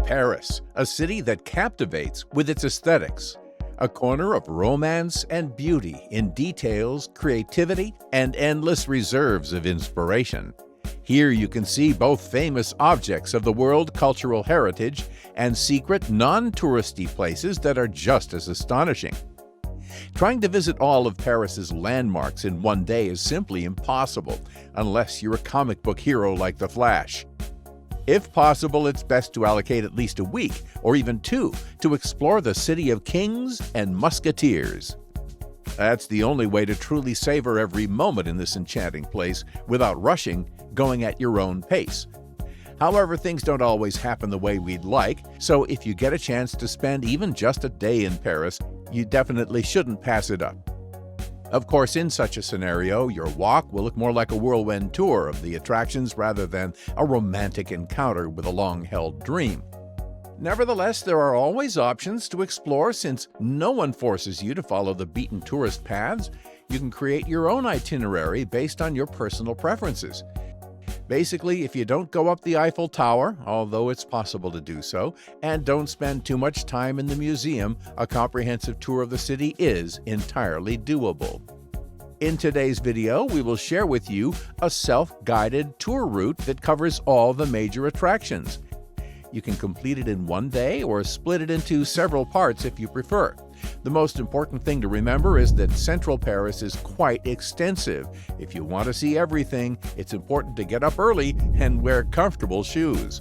Paris, a city that captivates with its aesthetics. A corner of romance and beauty in details, creativity, and endless reserves of inspiration. Here you can see both famous objects of the world cultural heritage and secret non-touristy places that are just as astonishing. Trying to visit all of Paris's landmarks in one day is simply impossible, unless you're a comic book hero like the Flash. If possible, it's best to allocate at least a week, or even two, to explore the city of kings and musketeers. That's the only way to truly savor every moment in this enchanting place without rushing, going at your own pace. However, things don't always happen the way we'd like, so if you get a chance to spend even just a day in Paris, you definitely shouldn't pass it up. Of course, in such a scenario, your walk will look more like a whirlwind tour of the attractions rather than a romantic encounter with a long-held dream. Nevertheless, there are always options to explore since no one forces you to follow the beaten tourist paths. You can create your own itinerary based on your personal preferences. Basically, if you don't go up the Eiffel Tower, although it's possible to do so, and don't spend too much time in the museum, a comprehensive tour of the city is entirely doable. In today's video, we will share with you a self-guided tour route that covers all the major attractions. You can complete it in one day or split it into several parts if you prefer. The most important thing to remember is that Central Paris is quite extensive. If you want to see everything, it's important to get up early and wear comfortable shoes.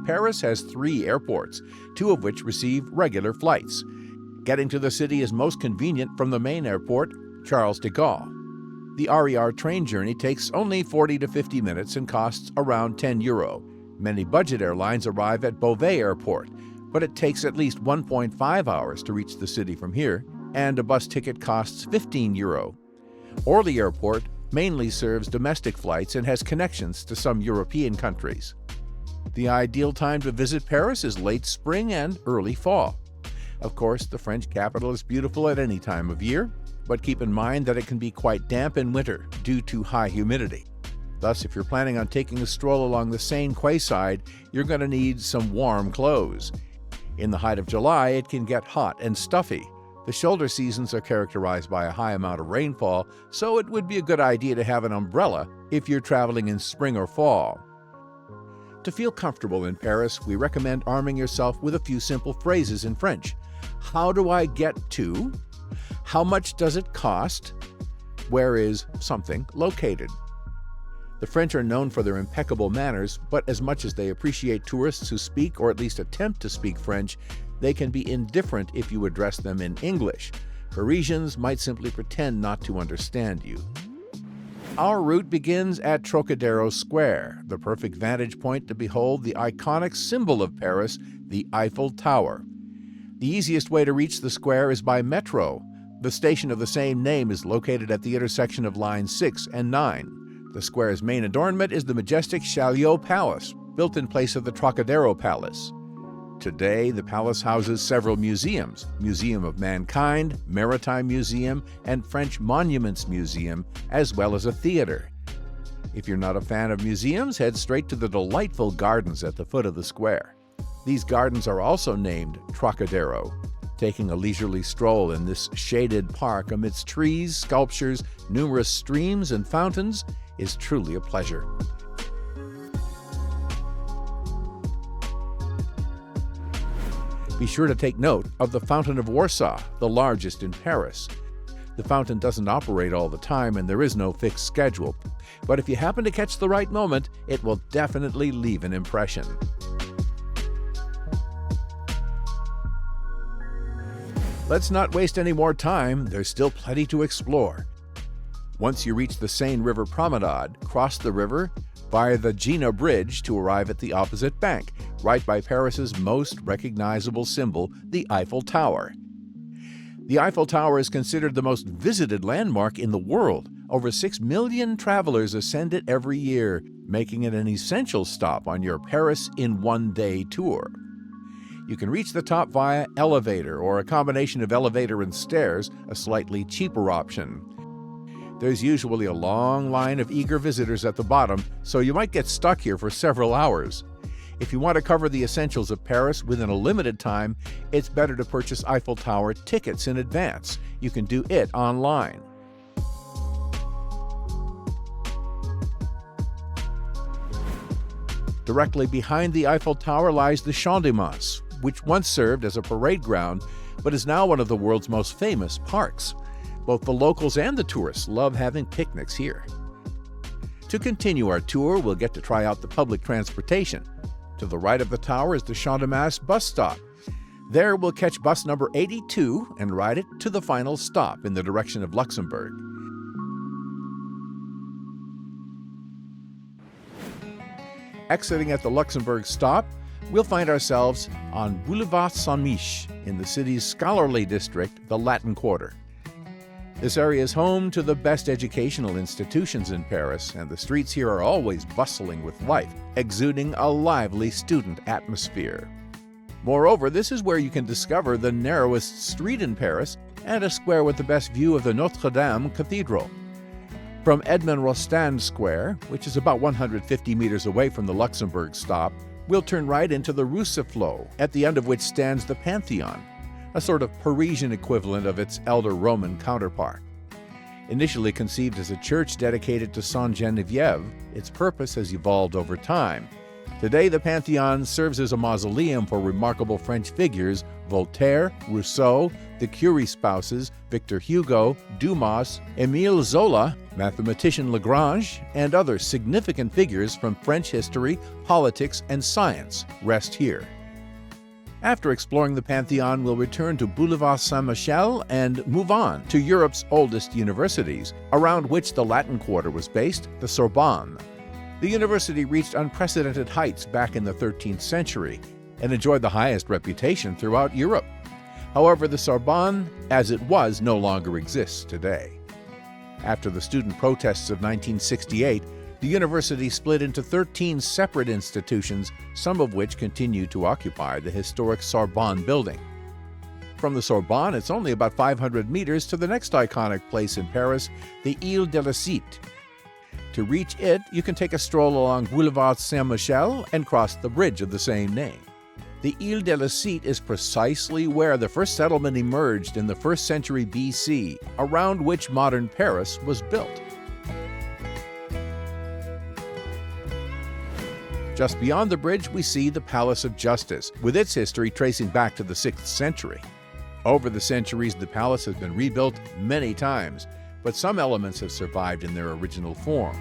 Paris has 3 airports, 2 of which receive regular flights. Getting to the city is most convenient from the main airport, Charles de Gaulle. The RER train journey takes only 40 to 50 minutes and costs around €10. Many budget airlines arrive at Beauvais Airport, but it takes at least 1.5 hours to reach the city from here, and a bus ticket costs €15. Orly Airport mainly serves domestic flights and has connections to some European countries. The ideal time to visit Paris is late spring and early fall. Of course, the French capital is beautiful at any time of year, but keep in mind that it can be quite damp in winter due to high humidity. Thus, if you're planning on taking a stroll along the Seine quayside, you're going to need some warm clothes. In the height of July, it can get hot and stuffy. The shoulder seasons are characterized by a high amount of rainfall, so it would be a good idea to have an umbrella if you're traveling in spring or fall. To feel comfortable in Paris, we recommend arming yourself with a few simple phrases in French. How do I get to? How much does it cost? Where is something located? The French are known for their impeccable manners, but as much as they appreciate tourists who speak or at least attempt to speak French, they can be indifferent if you address them in English. Parisians might simply pretend not to understand you. Our route begins at Trocadero Square, the perfect vantage point to behold the iconic symbol of Paris, the Eiffel Tower. The easiest way to reach the square is by metro. The station of the same name is located at the intersection of lines 6 and 9. The square's main adornment is the majestic Chaulieu Palace, built in place of the Trocadero Palace. Today, the palace houses several museums: Museum of Mankind, Maritime Museum, and French Monuments Museum, as well as a theater. If you're not a fan of museums, head straight to the delightful gardens at the foot of the square. These gardens are also named Trocadero. Taking a leisurely stroll in this shaded park amidst trees, sculptures, numerous streams, and fountains is truly a pleasure. Be sure to take note of the Fountain of Warsaw, the largest in Paris. The fountain doesn't operate all the time and there is no fixed schedule, but if you happen to catch the right moment, it will definitely leave an impression. Let's not waste any more time, there's still plenty to explore. Once you reach the Seine River Promenade, cross the river via the Jena Bridge to arrive at the opposite bank, right by Paris's most recognizable symbol, the Eiffel Tower. The Eiffel Tower is considered the most visited landmark in the world. Over 6 million travelers ascend it every year, making it an essential stop on your Paris in one day tour. You can reach the top via elevator or a combination of elevator and stairs, a slightly cheaper option. There's usually a long line of eager visitors at the bottom, so you might get stuck here for several hours. If you want to cover the essentials of Paris within a limited time, it's better to purchase Eiffel Tower tickets in advance. You can do it online. Directly behind the Eiffel Tower lies the Champ de Mars, which once served as a parade ground, but is now one of the world's most famous parks. Both the locals and the tourists love having picnics here. To continue our tour, we'll get to try out the public transportation. To the right of the tower is the Champ de Mars bus stop. There we'll catch bus number 82 and ride it to the final stop in the direction of Luxembourg. Exiting at the Luxembourg stop, we'll find ourselves on Boulevard Saint-Mich in the city's scholarly district, the Latin Quarter. This area is home to the best educational institutions in Paris, and the streets here are always bustling with life, exuding a lively student atmosphere. Moreover, this is where you can discover the narrowest street in Paris and a square with the best view of the Notre-Dame Cathedral. From Edmond Rostand Square, which is about 150 meters away from the Luxembourg stop, we'll turn right into the Rue Soufflot, at the end of which stands the Pantheon, a sort of Parisian equivalent of its elder Roman counterpart. Initially conceived as a church dedicated to Sainte Geneviève, its purpose has evolved over time. Today, the Pantheon serves as a mausoleum for remarkable French figures: Voltaire, Rousseau, the Curie spouses, Victor Hugo, Dumas, Émile Zola, mathematician Lagrange, and other significant figures from French history, politics, and science rest here. After exploring the Pantheon, we'll return to Boulevard Saint-Michel and move on to Europe's oldest universities, around which the Latin Quarter was based, the Sorbonne. The university reached unprecedented heights back in the 13th century and enjoyed the highest reputation throughout Europe. However, the Sorbonne, as it was, no longer exists today. After the student protests of 1968, the university split into 13 separate institutions, some of which continue to occupy the historic Sorbonne building. From the Sorbonne, it's only about 500 meters to the next iconic place in Paris, the Île de la Cité. To reach it, you can take a stroll along Boulevard Saint-Michel and cross the bridge of the same name. The Île de la Cité is precisely where the first settlement emerged in the 1st century BC, around which modern Paris was built. Just beyond the bridge, we see the Palace of Justice, with its history tracing back to the 6th century. Over the centuries, the palace has been rebuilt many times, but some elements have survived in their original form.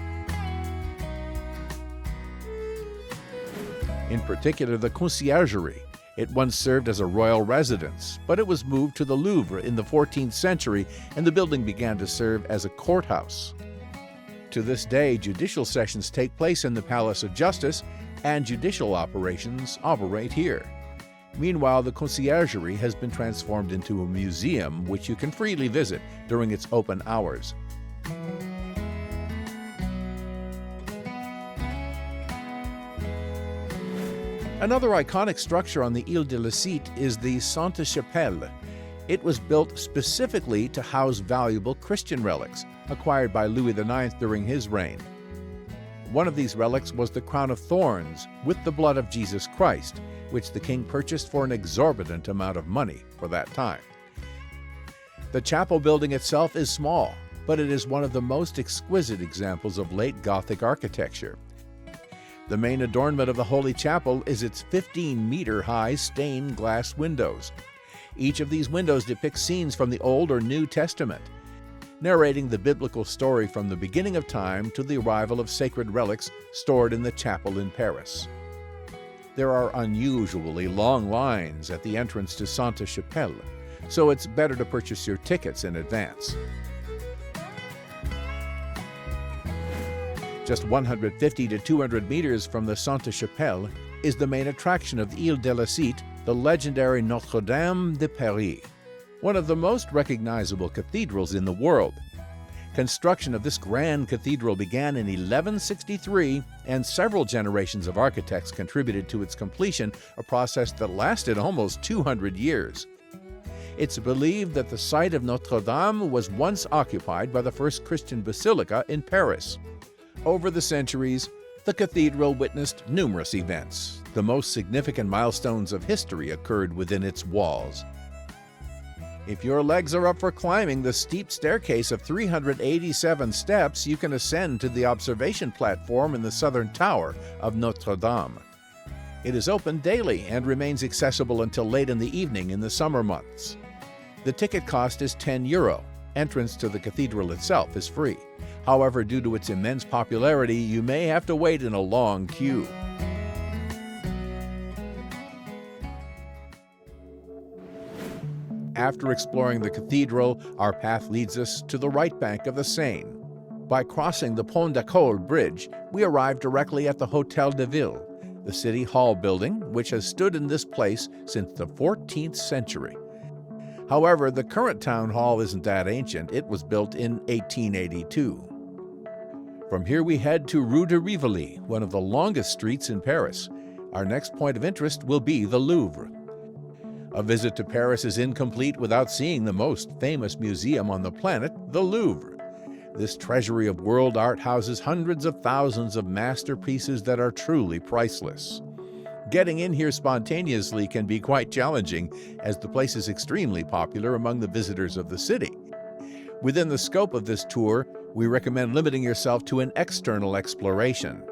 In particular, the conciergerie. It once served as a royal residence, but it was moved to the Louvre in the 14th century, and the building began to serve as a courthouse. To this day, judicial sessions take place in the Palace of Justice, and judicial operations operate here. Meanwhile, the conciergerie has been transformed into a museum, which you can freely visit during its open hours. Another iconic structure on the Île de la Cité is the Sainte-Chapelle. It was built specifically to house valuable Christian relics, acquired by Louis IX during his reign. One of these relics was the crown of thorns with the blood of Jesus Christ, which the king purchased for an exorbitant amount of money for that time. The chapel building itself is small, but it is one of the most exquisite examples of late Gothic architecture. The main adornment of the Holy Chapel is its 15-meter-high stained glass windows. Each of these windows depicts scenes from the Old or New Testament, narrating the biblical story from the beginning of time to the arrival of sacred relics stored in the chapel in Paris. There are unusually long lines at the entrance to Sainte-Chapelle, so it's better to purchase your tickets in advance. Just 150 to 200 meters from the Sainte-Chapelle is the main attraction of the Île de la Cité, the legendary Notre-Dame de Paris, one of the most recognizable cathedrals in the world. Construction of this grand cathedral began in 1163, and several generations of architects contributed to its completion, a process that lasted almost 200 years. It's believed that the site of Notre-Dame was once occupied by the first Christian basilica in Paris. Over the centuries, the cathedral witnessed numerous events. The most significant milestones of history occurred within its walls. If your legs are up for climbing the steep staircase of 387 steps, you can ascend to the observation platform in the southern tower of Notre-Dame. It is open daily and remains accessible until late in the evening in the summer months. The ticket cost is €10. Entrance to the cathedral itself is free. However, due to its immense popularity, you may have to wait in a long queue. After exploring the cathedral, our path leads us to the right bank of the Seine. By crossing the Pont d'École bridge, we arrive directly at the Hôtel de Ville, the City Hall building, which has stood in this place since the 14th century. However, the current town hall isn't that ancient. It was built in 1882. From here we head to Rue de Rivoli, one of the longest streets in Paris. Our next point of interest will be the Louvre. A visit to Paris is incomplete without seeing the most famous museum on the planet, the Louvre. This treasury of world art houses hundreds of thousands of masterpieces that are truly priceless. Getting in here spontaneously can be quite challenging, as the place is extremely popular among the visitors of the city. Within the scope of this tour, we recommend limiting yourself to an external exploration.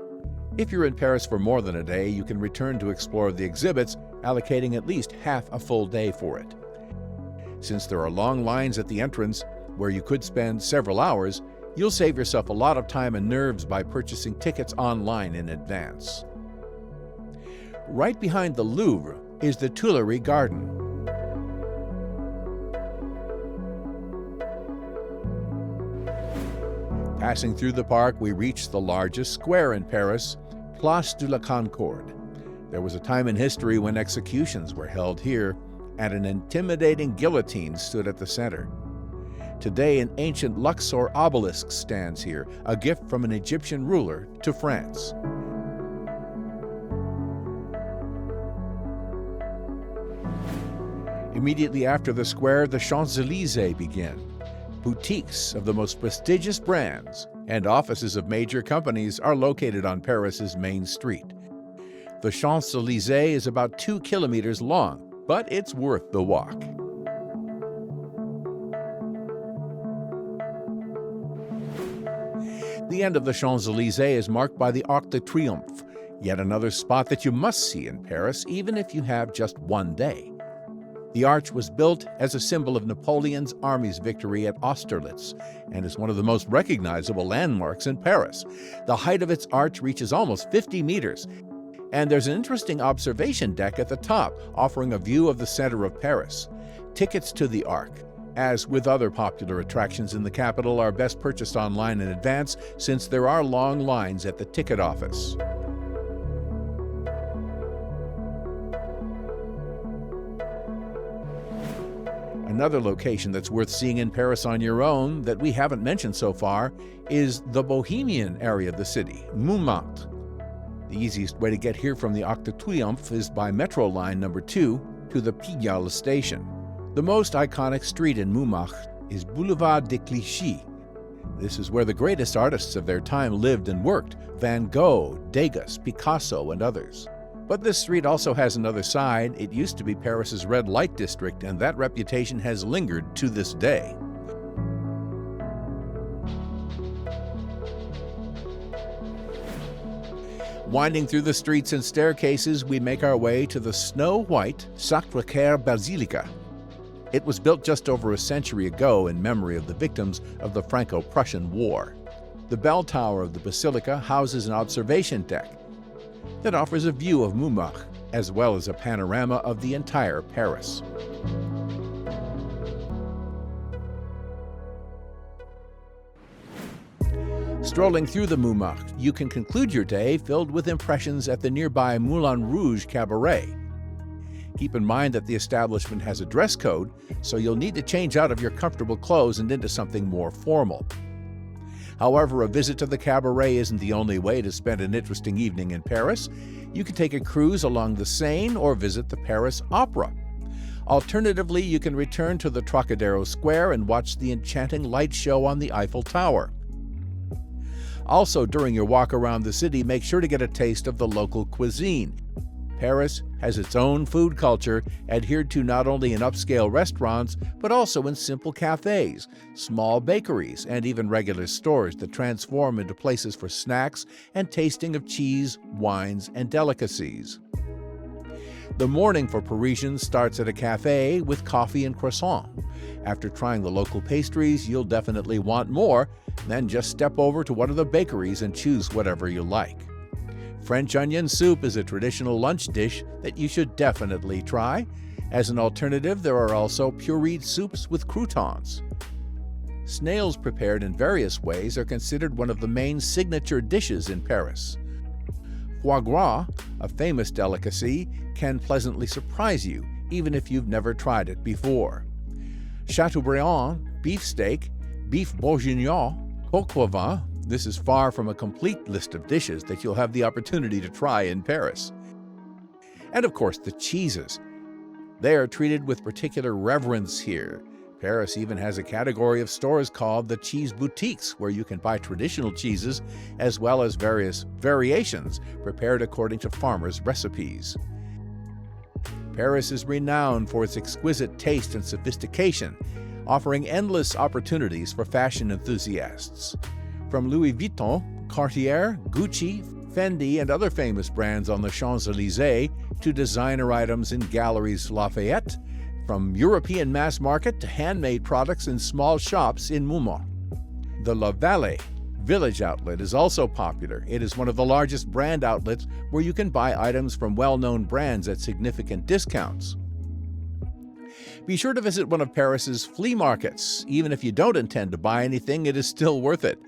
If you're in Paris for more than a day, you can return to explore the exhibits, allocating at least half a full day for it. Since there are long lines at the entrance, where you could spend several hours, you'll save yourself a lot of time and nerves by purchasing tickets online in advance. Right behind the Louvre is the Tuileries Garden. Passing through the park, we reach the largest square in Paris, Place de la Concorde. There was a time in history when executions were held here, and an intimidating guillotine stood at the center. Today, an ancient Luxor obelisk stands here, a gift from an Egyptian ruler to France. Immediately after the square, the Champs-Élysées begin. Boutiques of the most prestigious brands and offices of major companies are located on Paris's main street. The Champs-Élysées is about 2 kilometers long, but it's worth the walk. The end of the Champs-Élysées is marked by the Arc de Triomphe, yet another spot that you must see in Paris, even if you have just one day. The arch was built as a symbol of Napoleon's army's victory at Austerlitz and is one of the most recognizable landmarks in Paris. The height of its arch reaches almost 50 meters, and there's an interesting observation deck at the top offering a view of the center of Paris. Tickets to the Arc, as with other popular attractions in the capital, are best purchased online in advance since there are long lines at the ticket office. Another location that's worth seeing in Paris on your own that we haven't mentioned so far is the Bohemian area of the city, Montmartre. The easiest way to get here from the Arc de Triomphe is by Metro Line number 2 to the Pigalle station. The most iconic street in Montmartre is Boulevard de Clichy. This is where the greatest artists of their time lived and worked: Van Gogh, Degas, Picasso, and others. But this street also has another side. It used to be Paris's red light district, and that reputation has lingered to this day. Winding through the streets and staircases, we make our way to the snow-white Sacré-Cœur Basilica. It was built just over a century ago in memory of the victims of the Franco-Prussian War. The bell tower of the basilica houses an observation deck that offers a view of Montmartre, as well as a panorama of the entire Paris. Strolling through the Montmartre, you can conclude your day filled with impressions at the nearby Moulin Rouge Cabaret. Keep in mind that the establishment has a dress code, so you'll need to change out of your comfortable clothes and into something more formal. However, a visit to the cabaret isn't the only way to spend an interesting evening in Paris. You can take a cruise along the Seine or visit the Paris Opera. Alternatively, you can return to the Trocadero Square and watch the enchanting light show on the Eiffel Tower. Also, during your walk around the city, make sure to get a taste of the local cuisine. Paris has its own food culture, adhered to not only in upscale restaurants, but also in simple cafes, small bakeries, and even regular stores that transform into places for snacks and tasting of cheese, wines, and delicacies. The morning for Parisians starts at a cafe with coffee and croissant. After trying the local pastries, you'll definitely want more, then just step over to one of the bakeries and choose whatever you like. French onion soup is a traditional lunch dish that you should definitely try. As an alternative, there are also pureed soups with croutons. Snails prepared in various ways are considered one of the main signature dishes in Paris. Foie gras, a famous delicacy, can pleasantly surprise you, even if you've never tried it before. Chateaubriand, beefsteak, beef bourguignon, coq au vin. This is far from a complete list of dishes that you'll have the opportunity to try in Paris. And of course, the cheeses. They are treated with particular reverence here. Paris even has a category of stores called the cheese boutiques, where you can buy traditional cheeses as well as various variations prepared according to farmers' recipes. Paris is renowned for its exquisite taste and sophistication, offering endless opportunities for fashion enthusiasts. From Louis Vuitton, Cartier, Gucci, Fendi, and other famous brands on the Champs-Élysées to designer items in Galeries Lafayette, from European mass market to handmade products in small shops in Moulins. The La Vallée Village outlet is also popular. It is one of the largest brand outlets where you can buy items from well-known brands at significant discounts. Be sure to visit one of Paris's flea markets. Even if you don't intend to buy anything, it is still worth it.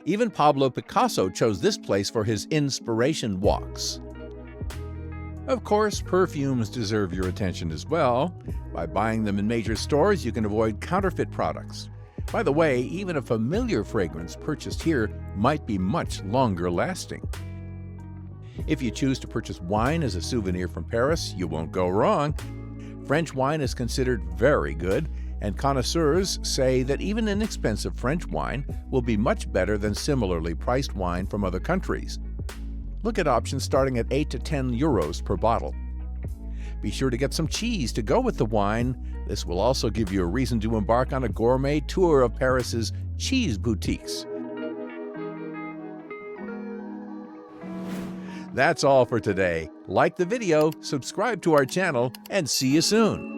Even Pablo Picasso chose this place for his inspiration walks. Of course, perfumes deserve your attention as well. By buying them in major stores, you can avoid counterfeit products. By the way, even a familiar fragrance purchased here might be much longer lasting. If you choose to purchase wine as a souvenir from Paris, you won't go wrong. French wine is considered very good, and connoisseurs say that even inexpensive French wine will be much better than similarly priced wine from other countries. Look at options starting at 8 to 10 euros per bottle. Be sure to get some cheese to go with the wine. This will also give you a reason to embark on a gourmet tour of Paris's cheese boutiques. That's all for today. Like the video, subscribe to our channel, and see you soon.